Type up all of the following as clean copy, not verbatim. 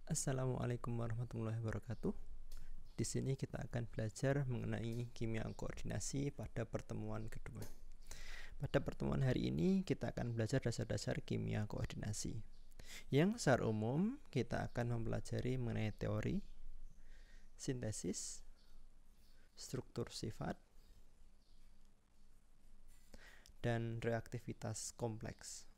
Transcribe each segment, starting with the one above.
Assalamualaikum warahmatullahi wabarakatuh. Di sini kita akan belajar mengenai kimia koordinasi pada pertemuan kedua. Pada pertemuan hari ini kita akan belajar dasar-dasar kimia koordinasi. Yang secara umum kita akan mempelajari mengenai teori, sintesis, struktur sifat, dan reaktivitas kompleks.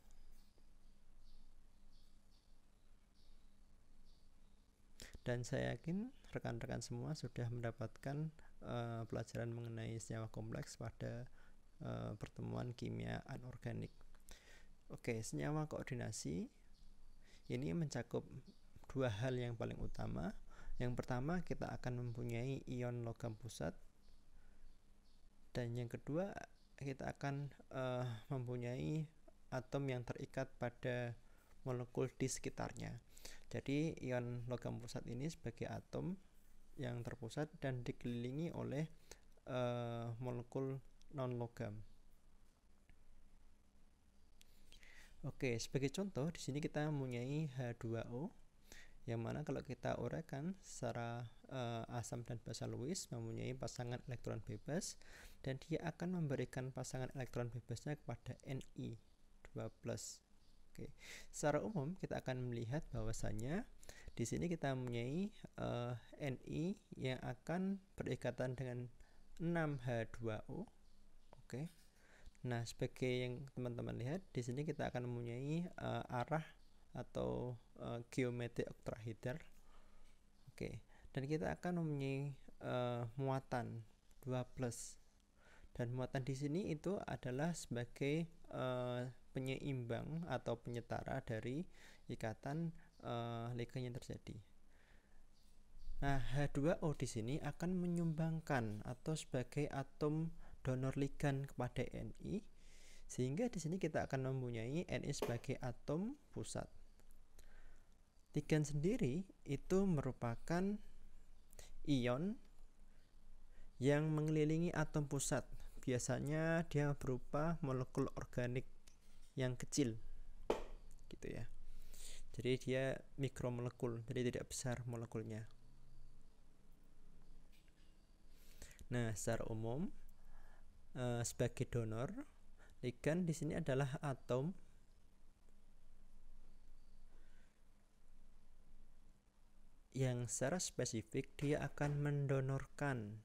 Dan saya yakin rekan-rekan semua sudah mendapatkan pelajaran mengenai senyawa kompleks pada pertemuan kimia anorganik. Oke, senyawa koordinasi ini mencakup dua hal yang paling utama. Yang pertama, kita akan mempunyai ion logam pusat, dan yang kedua, kita akan mempunyai atom yang terikat pada molekul di sekitarnya. Jadi ion logam pusat ini sebagai atom yang terpusat dan dikelilingi oleh molekul non-logam. Oke, sebagai contoh di sini kita mempunyai H2O, yang mana kalau kita uraikan secara asam dan basa Lewis mempunyai pasangan elektron bebas, dan dia akan memberikan pasangan elektron bebasnya kepada Ni2+. Oke, secara umum kita akan melihat bahwasanya di sini kita mempunyai Ni yang akan berikatan dengan 6H2O. Oke. Nah, sebagai yang teman-teman lihat di sini kita akan mempunyai arah atau geometri oktrahedral. Oke. Dan kita akan mempunyai muatan 2+. Dan muatan di sini itu adalah sebagai penyeimbang atau penyetara dari ikatan ligan yang terjadi. Nah, H2O di sini akan menyumbangkan atau sebagai atom donor ligan kepada Ni, sehingga di sini kita akan mempunyai Ni sebagai atom pusat. Ligan sendiri itu merupakan ion yang mengelilingi atom pusat. Biasanya dia berupa molekul organik yang kecil, gitu ya. Jadi dia mikromolekul, jadi tidak besar molekulnya. Nah, secara umum sebagai donor ligan di sini adalah atom yang secara spesifik dia akan mendonorkan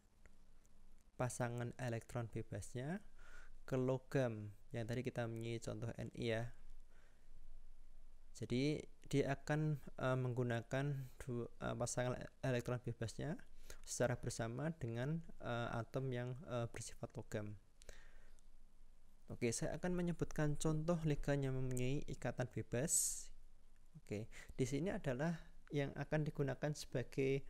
pasangan elektron bebasnya ke logam yang tadi kita mempunyai contoh Ni ya. Jadi dia akan menggunakan pasangan elektron bebasnya secara bersama dengan atom yang bersifat logam. Oke, saya akan menyebutkan contoh ligan yang mempunyai ikatan bebas. Oke, di sini adalah yang akan digunakan sebagai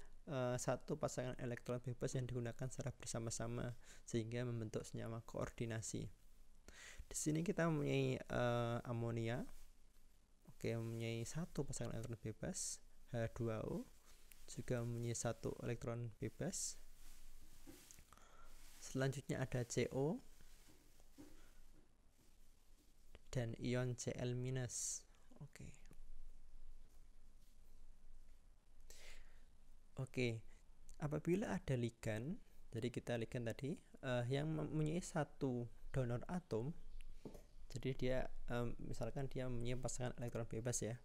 satu pasangan elektron bebas yang digunakan secara bersama-sama sehingga membentuk senyawa koordinasi. Di sini kita mempunyai amonia. Oke, mempunyai satu pasangan elektron bebas. H2O juga mempunyai satu elektron bebas. Selanjutnya ada CO dan ion Cl-. Oke, apabila ada ligan, jadi kita ligan tadi yang mempunyai satu donor atom, jadi dia misalkan dia mempunyai pasangan elektron bebas ya,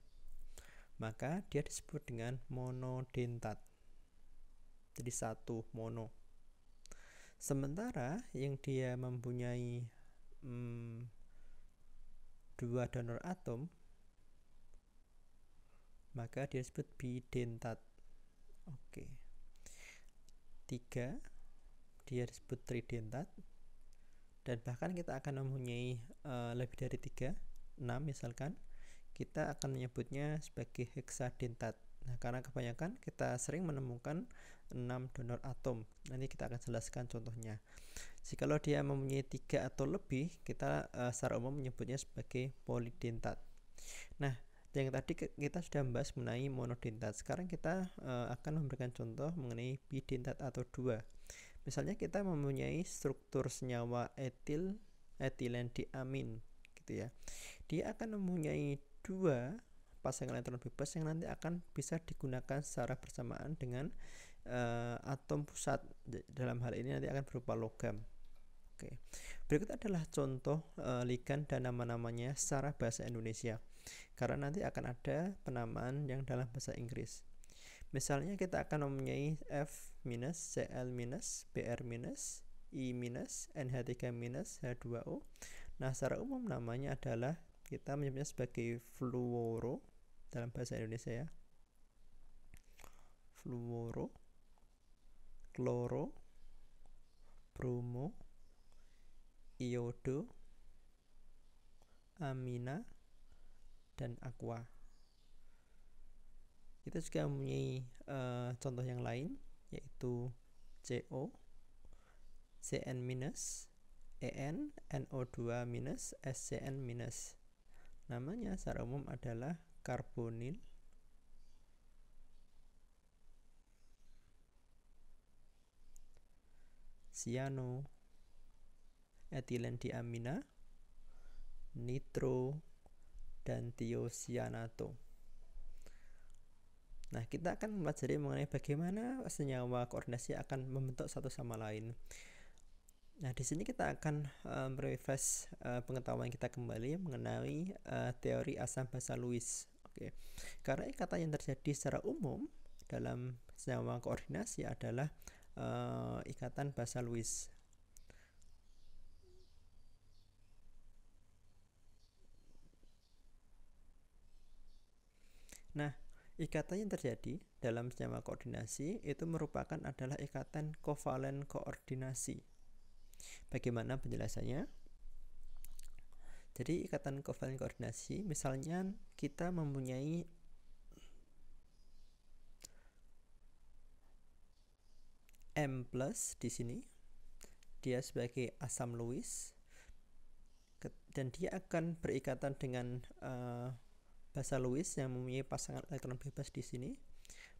maka dia disebut dengan monodentat. Jadi satu mono. Sementara yang dia mempunyai dua donor atom, maka dia disebut bidentat. Oke. 3 dia disebut tridentat, dan bahkan kita akan mempunyai lebih dari 3, 6 misalkan, kita akan menyebutnya sebagai heksadentat. Nah, karena kebanyakan kita sering menemukan 6 donor atom. Nanti kita akan jelaskan contohnya. Jikalau dia mempunyai 3 atau lebih, kita secara umum menyebutnya sebagai polidentat. Nah, yang tadi kita sudah membahas mengenai monodentat. Sekarang kita akan memberikan contoh mengenai bidentat atau 2. Misalnya kita mempunyai struktur senyawa etilen diamin, gitu ya. Dia akan mempunyai 2 pasangan elektron bebas yang nanti akan bisa digunakan secara bersamaan dengan atom pusat. Dalam hal ini nanti akan berupa logam. Oke. Berikut adalah contoh ligan dan nama-namanya secara bahasa Indonesia. Karena nanti akan ada penamaan yang dalam bahasa Inggris. Misalnya kita akan mempunyai F-, Cl-, Br-, I-, NH3-, H2O. Nah, secara umum namanya adalah kita menyebutnya sebagai fluoro dalam bahasa Indonesia ya. Fluoro, kloro, bromo, iodo, amina, dan aqua. Kita juga mempunyai contoh yang lain, yaitu CO, Cn-, En, NO2-, SCN-. Namanya secara umum adalah karbonil, siano, etilen diamina, nitro, dan tiosianato. Nah, kita akan mempelajari mengenai bagaimana senyawa koordinasi akan membentuk satu sama lain. Nah, di sini kita akan merefresh pengetahuan kita kembali mengenai teori asam basa Lewis. Oke. Karena ikatan yang terjadi secara umum dalam senyawa koordinasi adalah ikatan basa Lewis. Nah, ikatan yang terjadi dalam senyawa koordinasi itu merupakan adalah ikatan kovalen koordinasi. Bagaimana penjelasannya? Jadi ikatan kovalen koordinasi, misalnya kita mempunyai M+ di sini, dia sebagai asam Lewis, dan dia akan berikatan dengan basa Lewis yang mempunyai pasangan elektron bebas di sini.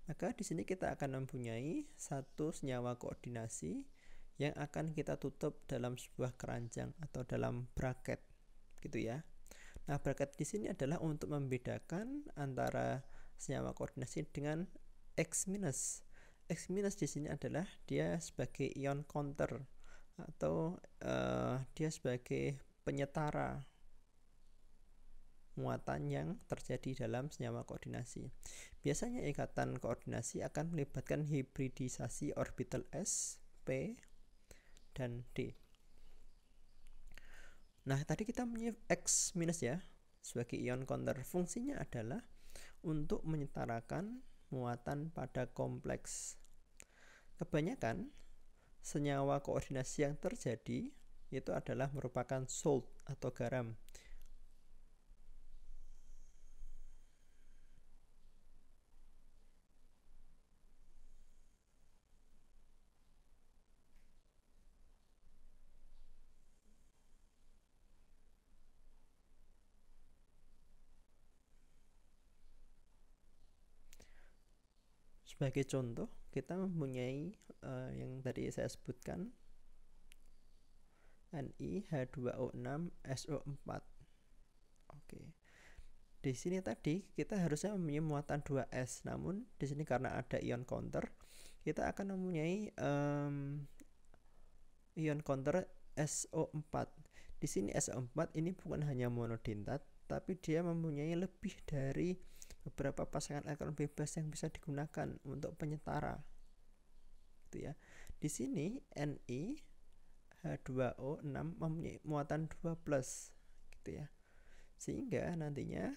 Maka di sini kita akan mempunyai satu senyawa koordinasi yang akan kita tutup dalam sebuah keranjang atau dalam bracket, gitu ya. Nah, bracket di sini adalah untuk membedakan antara senyawa koordinasi dengan X-. X- di sini adalah dia sebagai ion counter atau dia sebagai penyetara muatan yang terjadi dalam senyawa koordinasi. Biasanya ikatan koordinasi akan melibatkan hibridisasi orbital s, p, dan d. Nah, tadi kita punya X- ya sebagai ion counter. Fungsinya adalah untuk menyetarakan muatan pada kompleks. Kebanyakan senyawa koordinasi yang terjadi itu adalah merupakan salt atau garam. Sebagai contoh, kita mempunyai yang tadi saya sebutkan, NiH2O6SO4. Oke. Di sini tadi kita harusnya mempunyai muatan 2S, namun di sini karena ada ion counter, kita akan mempunyai ion counter SO4. Di sini SO4 ini bukan hanya monodintat, tapi dia mempunyai lebih dari beberapa pasangan elektron bebas yang bisa digunakan untuk penyetara. Gitu ya. Di sini NiH2O6 mempunyai muatan 2+, gitu ya. Sehingga nantinya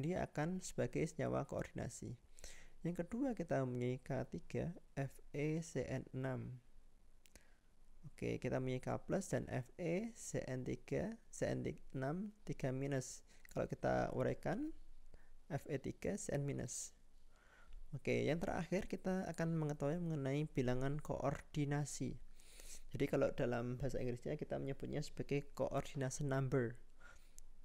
dia akan sebagai senyawa koordinasi. Yang kedua, kita mempunyai K3 FeCN6. Oke, kita mempunyai K+ dan FeCN3 CN6 3-. Kalau kita uraikan Fe3 CN-. Oke, yang terakhir kita akan mengetahui mengenai bilangan koordinasi. Jadi kalau dalam bahasa Inggrisnya kita menyebutnya sebagai coordination number.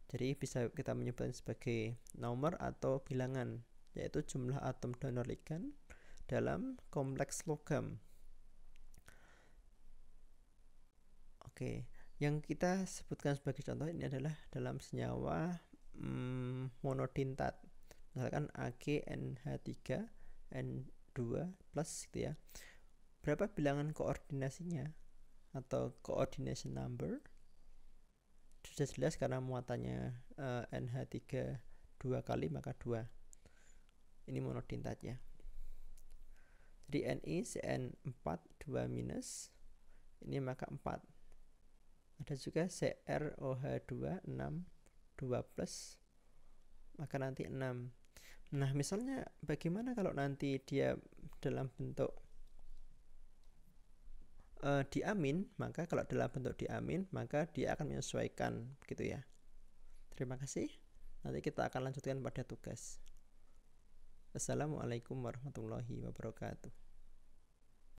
Jadi bisa kita menyebutnya sebagai nomor atau bilangan, yaitu jumlah atom donor ligan dalam kompleks logam. Oke, yang kita sebutkan sebagai contoh ini adalah dalam senyawa monodintat. misalkan AgNH3 N2 plus gitu ya. Berapa bilangan koordinasinya atau coordination number? Sudah jelas karena muatannya NH3 2 kali maka 2. Ini monotintatnya. Jadi Ni Cn4 2 minus, ini maka 4. Ada juga CrOH2 6 2 plus, maka nanti 6. Nah misalnya bagaimana kalau nanti dia dalam bentuk diamin, maka kalau dalam bentuk diamin maka dia akan menyesuaikan gitu ya. Terima kasih. Nanti kita akan lanjutkan pada tugas. Assalamualaikum warahmatullahi wabarakatuh.